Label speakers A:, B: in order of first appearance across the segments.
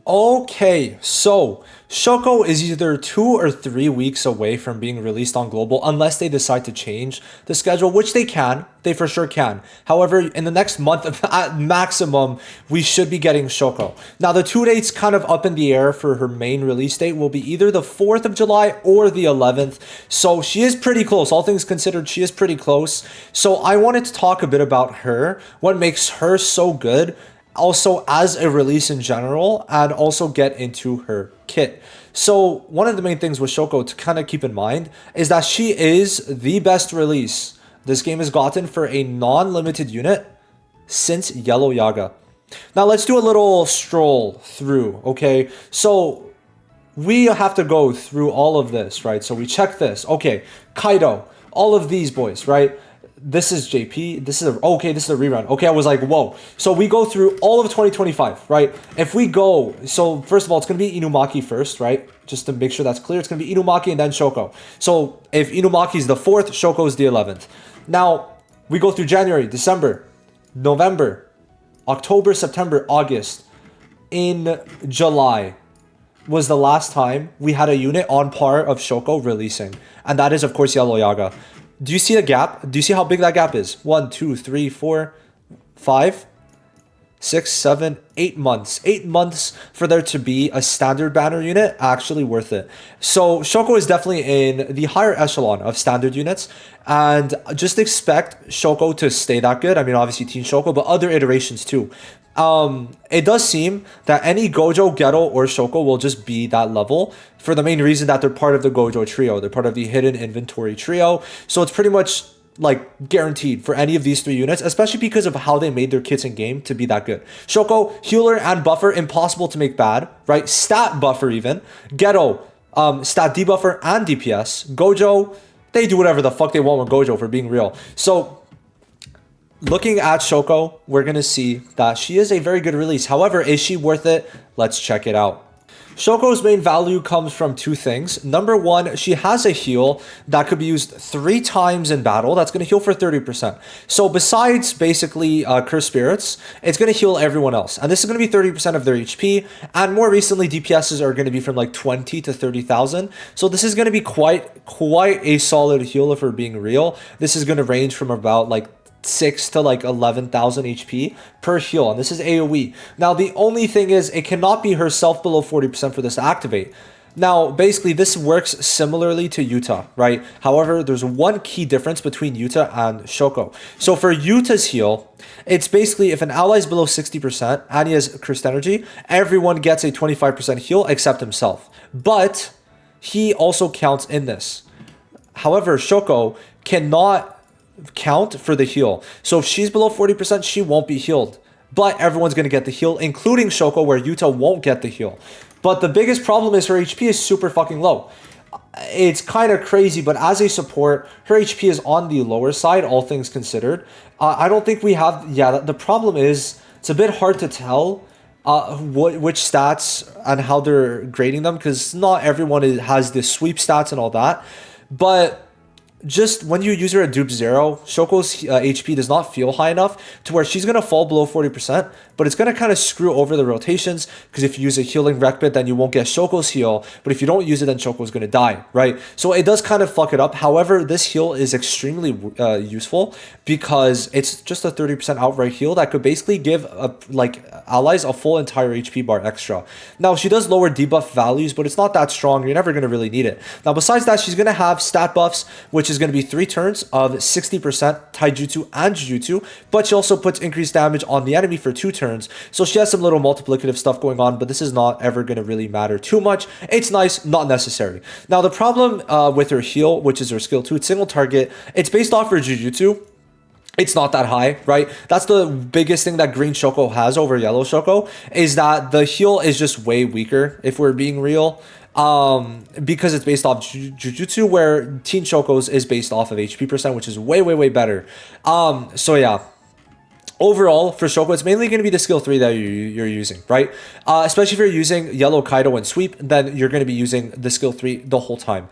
A: Okay, so Shoko is either 2 or 3 weeks away from being released on global unless they decide to change the schedule, which they can. They for sure can. However, in the next month at maximum, we should be getting Shoko. Now, the two dates kind of up in the air for her main release date will be either the 4th of July or the 11th. So she is pretty close. All things considered, she is pretty close. So I wanted to talk a bit about her, what makes her so good, also as a release in general, and also get into her kit. So one of the main things with Shoko to kind of keep in mind is that she is the best release this game has gotten for a non-limited unit since Yellow Yaga. Now let's do a little stroll through, okay? So we have to go through all of this, right? So we check this. Okay, Kaido, all of these boys, right? This is JP. This is a rerun. Okay, I was like, whoa. So we go through all of 2025, right? If we go, so first of all, it's gonna be Inumaki first, right? Just to make sure that's clear, it's gonna be Inumaki and then Shoko. So if Inumaki is the 4th, Shoko is the 11th. Now we go through January, December, November, October, September, August. In July was the last time we had a unit on par of Shoko releasing, and that is of course Yellow Yaga. Do you see a gap? Do you see how big that gap is? 1, 2, 3, 4, 5, 6, 7, 8 months. 8 months for there to be a standard banner unit, actually worth it. So Shoko is definitely in the higher echelon of standard units, and just expect Shoko to stay that good. I mean, obviously Teen Shoko, but other iterations too. It does seem that any Gojo, Ghetto, or Shoko will just be that level for the main reason that they're part of the Gojo trio. They're part of the hidden inventory trio. So it's pretty much like guaranteed for any of these three units, especially because of how they made their kits in game to be that good. Shoko, healer and buffer, impossible to make bad, right? Stat buffer even. Ghetto, stat debuffer and DPS. Gojo, they do whatever the fuck they want with Gojo, for being real. So looking at Shoko, we're going to see that she is a very good release. However, is she worth it? Let's check it out. Shoko's main value comes from two things. Number one, she has a heal that could be used 3 times in battle. That's going to heal for 30%. So besides basically Curse Spirits, it's going to heal everyone else. And this is going to be 30% of their HP. And more recently, DPSs are going to be from like 20 to 30,000. So this is going to be quite a solid heal if we're being real. This is going to range from about like 6 to like 11,000 HP per heal, and this is AoE. Now the only thing is it cannot be herself below 40% for this to activate. Now basically this works similarly to Yuta, right? However, there's one key difference between Yuta and Shoko. So for Yuta's heal, it's basically if an ally is below 60% and he has cursed energy, everyone gets a 25% heal except himself, but he also counts in this. However, Shoko cannot count for the heal. So if she's below 40%, she won't be healed. But everyone's going to get the heal, including Shoko, where Yuta won't get the heal. But the biggest problem is her HP is super fucking low. It's kind of crazy, but as a support, her HP is on the lower side, all things considered. I don't think we have... Yeah, the problem is it's a bit hard to tell which stats and how they're grading them, because not everyone has the sweep stats and all that. But just when you use her at dupe 0, Shoko's HP does not feel high enough to where she's going to fall below 40%, but it's going to kind of screw over the rotations, because if you use a healing rec bit, then you won't get Shoko's heal, but if you don't use it, then Shoko's going to die, right? So it does kind of fuck it up. However, this heal is extremely useful because it's just a 30% outright heal that could basically give like allies a full entire HP bar extra. Now, she does lower debuff values, but it's not that strong. You're never going to really need it. Now, besides that, she's going to have stat buffs, which is going to be 3 turns of 60% taijutsu and jujutsu, but she also puts increased damage on the enemy for 2 turns. So she has some little multiplicative stuff going on, but this is not ever going to really matter too much. It's nice, not necessary. Now, the problem with her heal, which is her skill 2, it's single target. It's based off her jujutsu. It's not that high, right? That's the biggest thing that green Shoko has over yellow Shoko, is that the heal is just way weaker, if we're being real. Because it's based off jujutsu, where Teen Shoko's is based off of HP percent, which is way better. So yeah, overall for Shoko, it's mainly going to be the skill 3 that you're using, right? Especially if you're using yellow Kaido and sweep, then you're going to be using the skill 3 the whole time.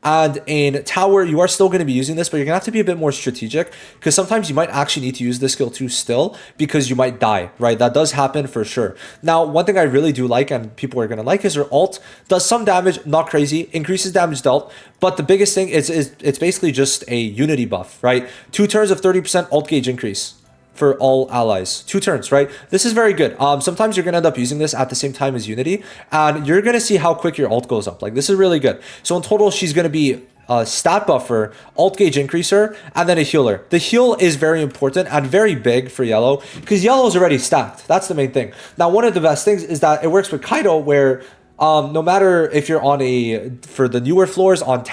A: And in tower, you are still going to be using this, but you're going to have to be a bit more strategic because sometimes you might actually need to use this skill too still because you might die, right? That does happen for sure. Now, one thing I really do like and people are going to like is her ult does some damage, not crazy, increases damage dealt, but the biggest thing is it's basically just a unity buff, right? 2 turns of 30% ult gauge increase for all allies. 2 turns, right? This is very good. Sometimes you're going to end up using this at the same time as Unity, and you're going to see how quick your ult goes up. Like, this is really good. So in total, she's going to be a stat buffer, ult gauge increaser, and then a healer. The heal is very important and very big for yellow because yellow is already stacked. That's the main thing. Now, one of the best things is that it works with Kaido where no matter if you're on for the newer floors on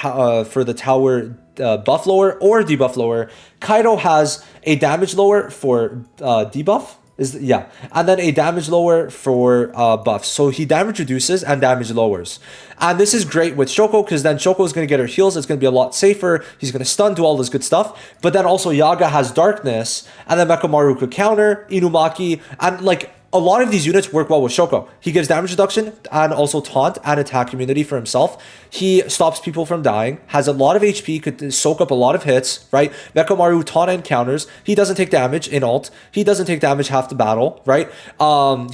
A: for the tower buff lower or debuff lower, Kaido has a damage lower for debuff and then a damage lower for buffs. So he damage reduces and damage lowers, and this is great with Shoko because then Shoko is going to get her heals. It's going to be a lot safer. He's going to stun, do all this good stuff. But then also Yaga has darkness, and then Mekamaru could counter Inumaki, and like a lot of these units work well with Shoko. He gives damage reduction and also taunt and attack immunity for himself. He stops people from dying, has a lot of HP, could soak up a lot of hits, right? Mekamaru taunt and counters. He doesn't take damage in ult. He doesn't take damage half the battle, right?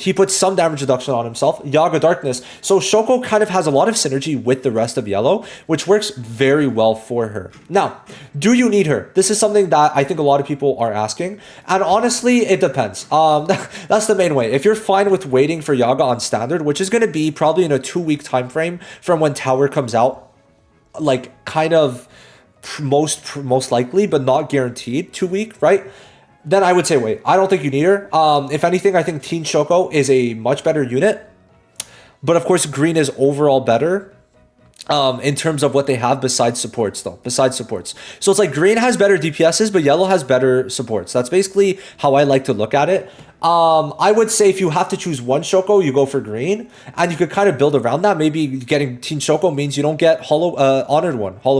A: He puts some damage reduction on himself. Yaga darkness. So Shoko kind of has a lot of synergy with the rest of yellow, which works very well for her. Now, do you need her? This is something that I think a lot of people are asking. And honestly, it depends. That's the main way. If you're fine with waiting for Yaga on standard, which is going to be probably in a 2-week time frame from when tower comes out, like kind of most likely, but not guaranteed 2-week, right? Then I would say wait. I don't think you need her. If anything, I think Teen Shoko is a much better unit, but of course green is overall better. In terms of what they have besides supports though, So it's like green has better DPSs, but yellow has better supports. That's basically how I like to look at it. I would say if you have to choose one Shoko, you go for green, and you could kind of build around that. Maybe getting Teen Shoko means you don't get Hollow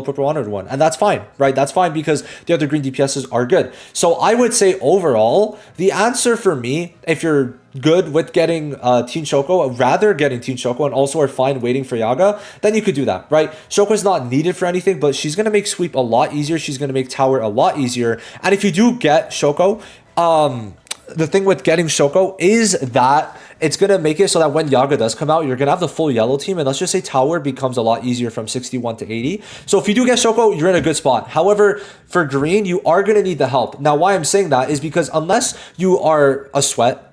A: Purple Honored one, and that's fine, right? That's fine because the other green DPSs are good. So I would say overall, the answer for me, if you're good with getting Teen Shoko, rather getting Teen Shoko and also are fine waiting for Yaga, then you could do that, right? Shoko is not needed for anything, but she's going to make sweep a lot easier. She's going to make tower a lot easier. And if you do get Shoko, the thing with getting Shoko is that it's going to make it so that when Yaga does come out, you're going to have the full yellow team. And let's just say tower becomes a lot easier from 61 to 80. So if you do get Shoko, you're in a good spot. However, for green, you are going to need the help. Now, why I'm saying that is because unless you are a sweat,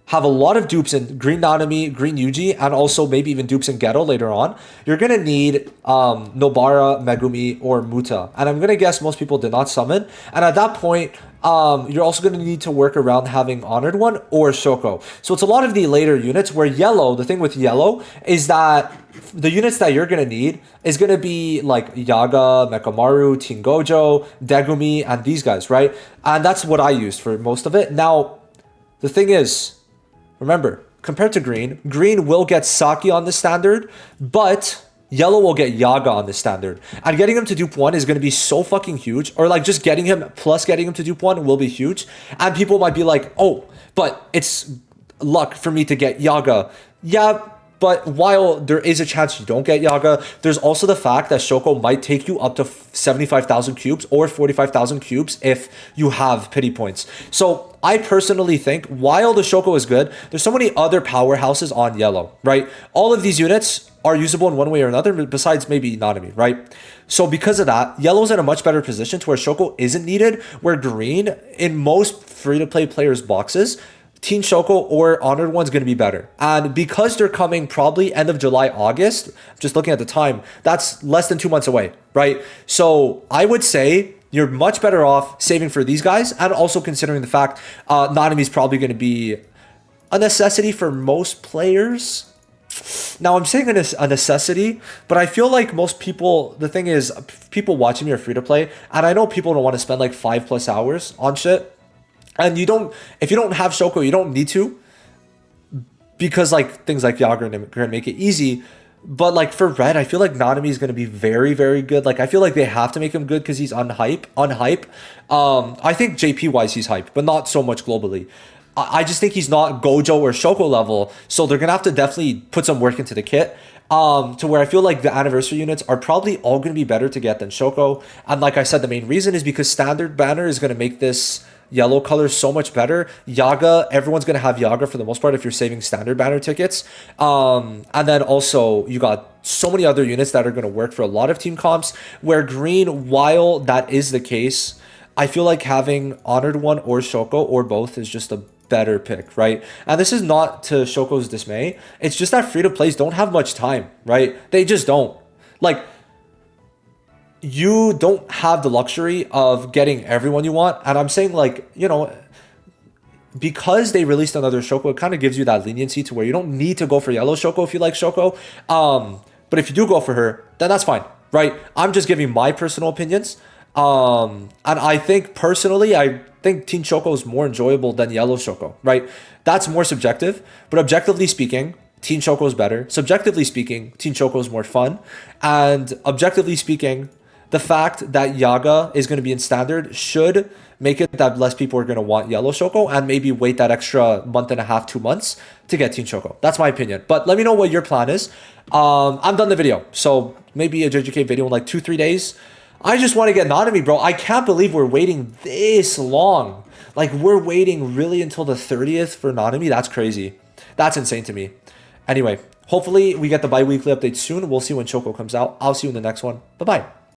A: have a lot of dupes in Green Nanami, Green Yuji, and also maybe even dupes in Ghetto later on, you're going to need Nobara, Megumi, or Muta. And I'm going to guess most people did not summon. And at that point, you're also going to need to work around having Honored One or Shoko. So it's a lot of the later units where yellow, the thing with yellow is that the units that you're going to need is going to be like Yaga, Mekamaru, Tingojo, Degumi, and these guys, right? And that's what I used for most of it. Now, the thing is, remember, compared to green, green will get Saki on the standard, but yellow will get Yaga on the standard. And getting him to dupe 1 is going to be so fucking huge. Or like just getting him plus getting him to dupe 1 will be huge. And people might be like, oh, but it's luck for me to get Yaga. Yeah, but while there is a chance you don't get Yaga, there's also the fact that Shoko might take you up to 75,000 cubes or 45,000 cubes if you have pity points. So I personally think while the Shoko is good, there's so many other powerhouses on yellow, right? All of these units are usable in one way or another, besides maybe Nanami, right? So because of that, yellow's in a much better position to where Shoko isn't needed, where green, in most free-to-play players' boxes, Teen Shoko or Honored One's going to be better. And because they're coming probably end of July, August, just looking at the time, that's less than 2 months away, right? So I would say you're much better off saving for these guys and also considering the fact Nanami is probably going to be a necessity for most players. Now, I'm saying a necessity, but I feel like most people, the thing is, people watching me are free to play, and I know people don't want to spend like 5+ hours on shit. And you don't, if you don't have Shoko, you don't need to, because like things like Yaga are going to make it easy. But like for red, I feel like Nanami is going to be very, very good. Like I feel like they have to make him good because he's on hype. I think JP wise he's hype, but not so much globally. I just think he's not Gojo or Shoko level. So they're going to have to definitely put some work into the kit. To where I feel like the anniversary units are probably all going to be better to get than Shoko. And like I said, the main reason is because standard banner is going to make this yellow color so much better. Yaga, everyone's going to have Yaga for the most part if you're saving standard banner tickets. And then also you got so many other units that are going to work for a lot of team comps, where green, while that is the case, I feel like having Honored One or Shoko or both is just a better pick, right? And this is not to Shoko's dismay. It's just that free-to-plays don't have much time, right? They just don't. Like, you don't have the luxury of getting everyone you want. And I'm saying, like, you know, because they released another Shoko, it kind of gives you that leniency to where you don't need to go for yellow Shoko if you like Shoko. But if you do go for her, then that's fine, right? I'm just giving my personal opinions. And I think personally, I think Teen Shoko is more enjoyable than Yellow Shoko, right? That's more subjective, but objectively speaking, Teen Shoko is better. Subjectively speaking, Teen Shoko is more fun. And objectively speaking, the fact that Yaga is going to be in standard should make it that less people are going to want Yellow Shoko and maybe wait that extra month and a half, 2 months to get Teen Shoko. That's my opinion. But let me know what your plan is. I'm done the video. So maybe a JJK video in like 2-3 days. I just want to get Nanami, bro. I can't believe we're waiting this long. Like, we're waiting really until the 30th for Nanami. That's crazy. That's insane to me. Anyway, hopefully we get the bi-weekly update soon. We'll see when Shoko comes out. I'll see you in the next one. Bye-bye.